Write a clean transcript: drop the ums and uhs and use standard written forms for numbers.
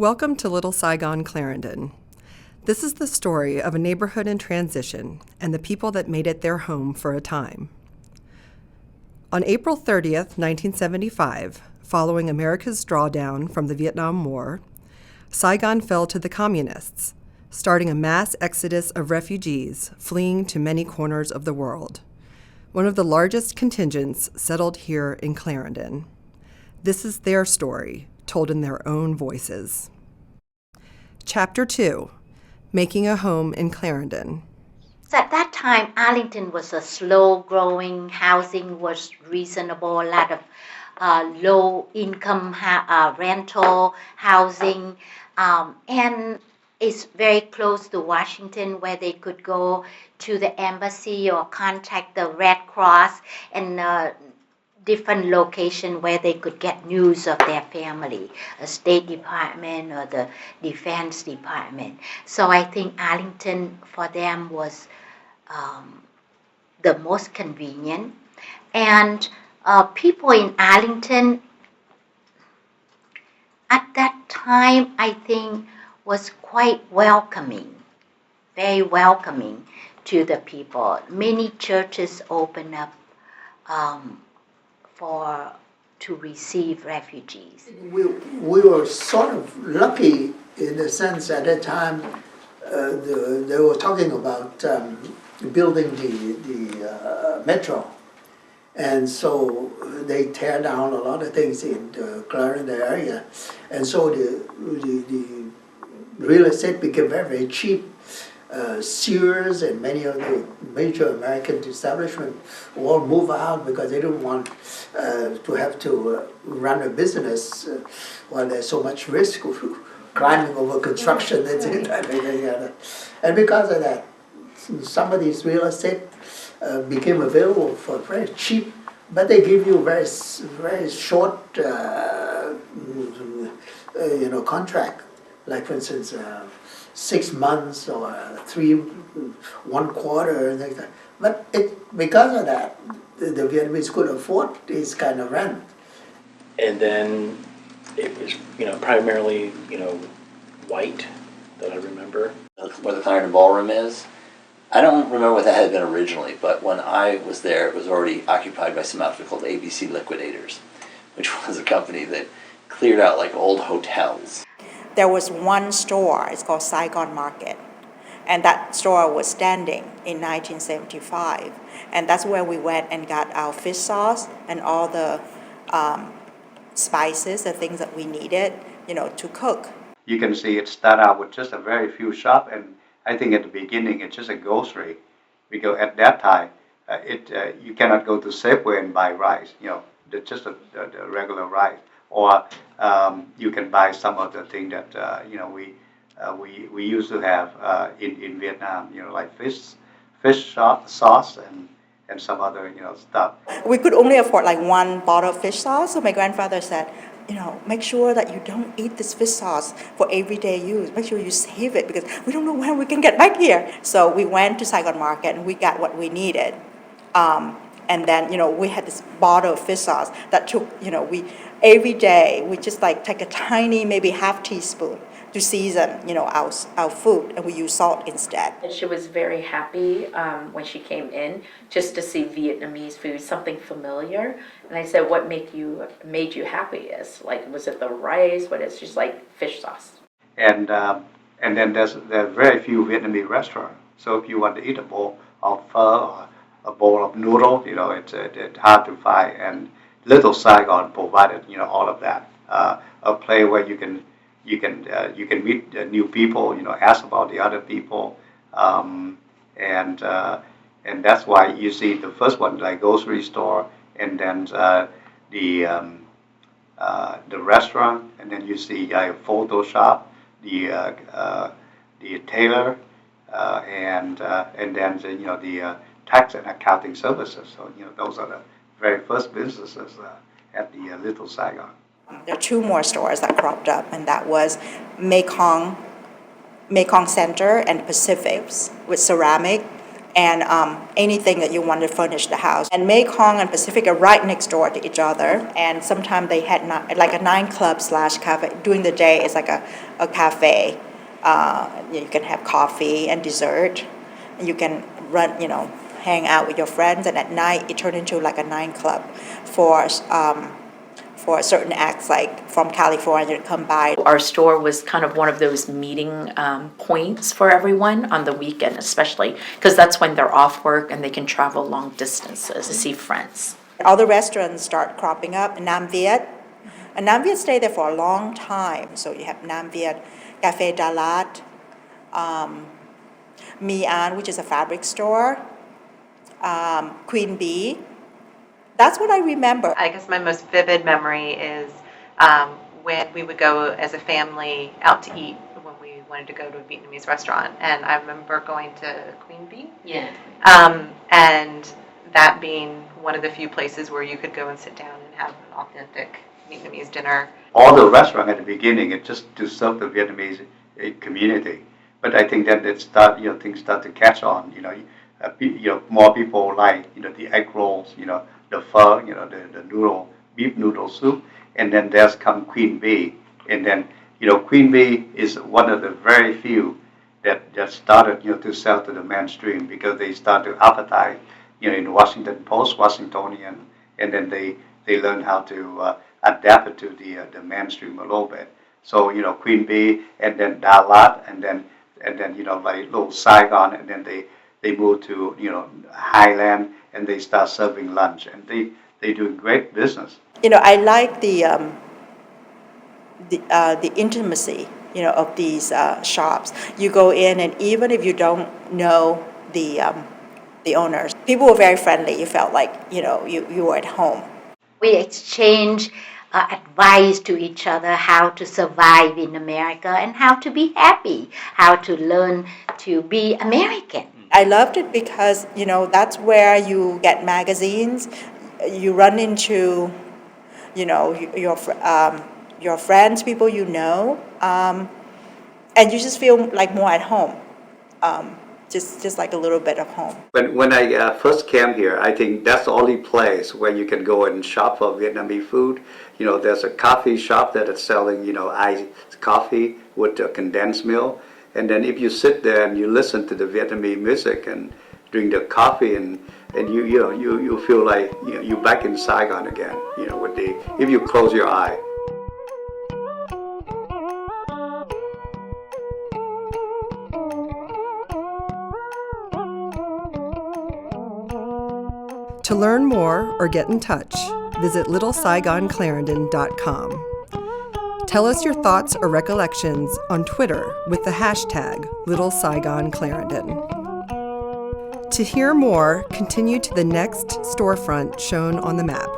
Welcome to Little Saigon, Clarendon. This is the story of a neighborhood in transition and the people that made it their home for a time. On April 30th, 1975, following America's drawdown from the Vietnam War, Saigon fell to the Communists, starting a mass exodus of refugees fleeing to many corners of the world. One of the largest contingents settled here in Clarendon. This is their story, told in their own voices. Chapter 2, Making a Home in Clarendon. So at that time, Arlington was a slow-growing, housing was reasonable, a lot of low-income rental housing, and it's very close to Washington where they could go to the embassy or contact the Red Cross and different location where they could get news of their family, a State Department or the Defense Department. So I think Arlington for them was the most convenient. And people in Arlington at that time, I think, was quite welcoming, very welcoming to the people. Many churches opened up to receive refugees. We were sort of lucky in the sense at that time they were talking about building the metro, and so they tear down a lot of things in the Clarendon area, and so the real estate became very, very cheap. Sears and many of the major American establishments all move out because they don't want to have to run a business while there's so much risk of climbing over construction and because of that, some of these real estate became available for very cheap, but they give you very short contract, like for instance 6 months or 1 quarter, and things like that. But because of that, the Vietnamese could afford this kind of rent. And then it was, primarily, white that I remember. Where the Clarendon Ballroom is. I don't remember what that had been originally, but when I was there, it was already occupied by some outfit called ABC Liquidators, which was a company that cleared out like old hotels. There was one store, it's called Saigon Market, and that store was standing in 1975, and that's where we went and got our fish sauce and all the spices, the things that we needed, to cook. You can see it start out with just a very few shops, and I think at the beginning it's just a grocery, because at that time you cannot go to Safeway and buy rice, just the regular rice. Or you can buy some of the things that we used to have in Vietnam, like fish sauce and some other stuff. We could only afford like 1 bottle of fish sauce, so my grandfather said, make sure that you don't eat this fish sauce for everyday use. Make sure you save it because we don't know when we can get back here. So we went to Saigon Market and we got what we needed. And then, we had this bottle of fish sauce that took, every day we just like take a tiny, maybe half teaspoon to season, our food, and we use salt instead. And she was very happy when she came in just to see Vietnamese food, something familiar. And I said, "What made you happiest? Like, was it the rice? What is?" She's like, "Fish sauce." And then there are very few Vietnamese restaurants. So if you want to eat a bowl of pho or a bowl of noodle, it's hard to find. And Little Saigon provided, all of that. A place where you can meet new people, ask about the other people, and that's why you see the first one, like grocery store, and then the restaurant, and then you see a photo shop, the tailor, and then the tax and accounting services. So those are the very first businesses at the Little Saigon. There are 2 more stores that cropped up, and that was Mekong Center and Pacifics with ceramic, and anything that you want to furnish the house. And Mekong and Pacific are right next door to each other, and sometimes they had like a nightclub slash cafe. During the day, it's like a cafe. You can have coffee and dessert, and you can run, hang out with your friends, and at night it turned into like a nightclub for certain acts like from California to come by. Our store was kind of one of those meeting points for everyone on the weekend, especially because that's when they're off work and they can travel long distances to see friends. All the restaurants start cropping up. Nam Viet, and Nam Viet stayed there for a long time. So you have Nam Viet, Cafe Dalat, Mi An, which is a fabric store, Queen Bee. That's what I remember. I guess my most vivid memory is when we would go as a family out to eat when we wanted to go to a Vietnamese restaurant. And I remember going to Queen Bee. Yeah. And that being one of the few places where you could go and sit down and have an authentic Vietnamese dinner. All the restaurant at the beginning, it's just to serve the Vietnamese community. But I think that things start to catch on. More people like the egg rolls, the pho, the noodle, beef noodle soup, and then there's come Queen Bee, and then Queen Bee is one of the very few that started to sell to the mainstream because they start to advertise in Washington Post, Washingtonian, and then they learn how to adapt it to the mainstream a little bit. So Queen Bee, and then Dalat, and then like little Saigon, and then they move to Highland, and they start serving lunch, and they do great business. I like the intimacy of these shops. You go in, and even if you don't know the owners, people were very friendly. You felt like you were at home. We exchange advice to each other how to survive in America and how to be happy, how to learn to be American. I loved it because that's where you get magazines. You run into your friends, people and you just feel like more at home. Just like a little bit of home. When I first came here, I think that's the only place where you can go and shop for Vietnamese food. There's a coffee shop that is selling iced coffee with a condensed milk. And then if you sit there and you listen to the Vietnamese music and drink the coffee, and you feel like you're back in Saigon again. If you close your eye. To learn more or get in touch, visit littlesaigonclarendon.com. Tell us your thoughts or recollections on Twitter with the hashtag #LittleSaigonClarendon. To hear more, continue to the next storefront shown on the map.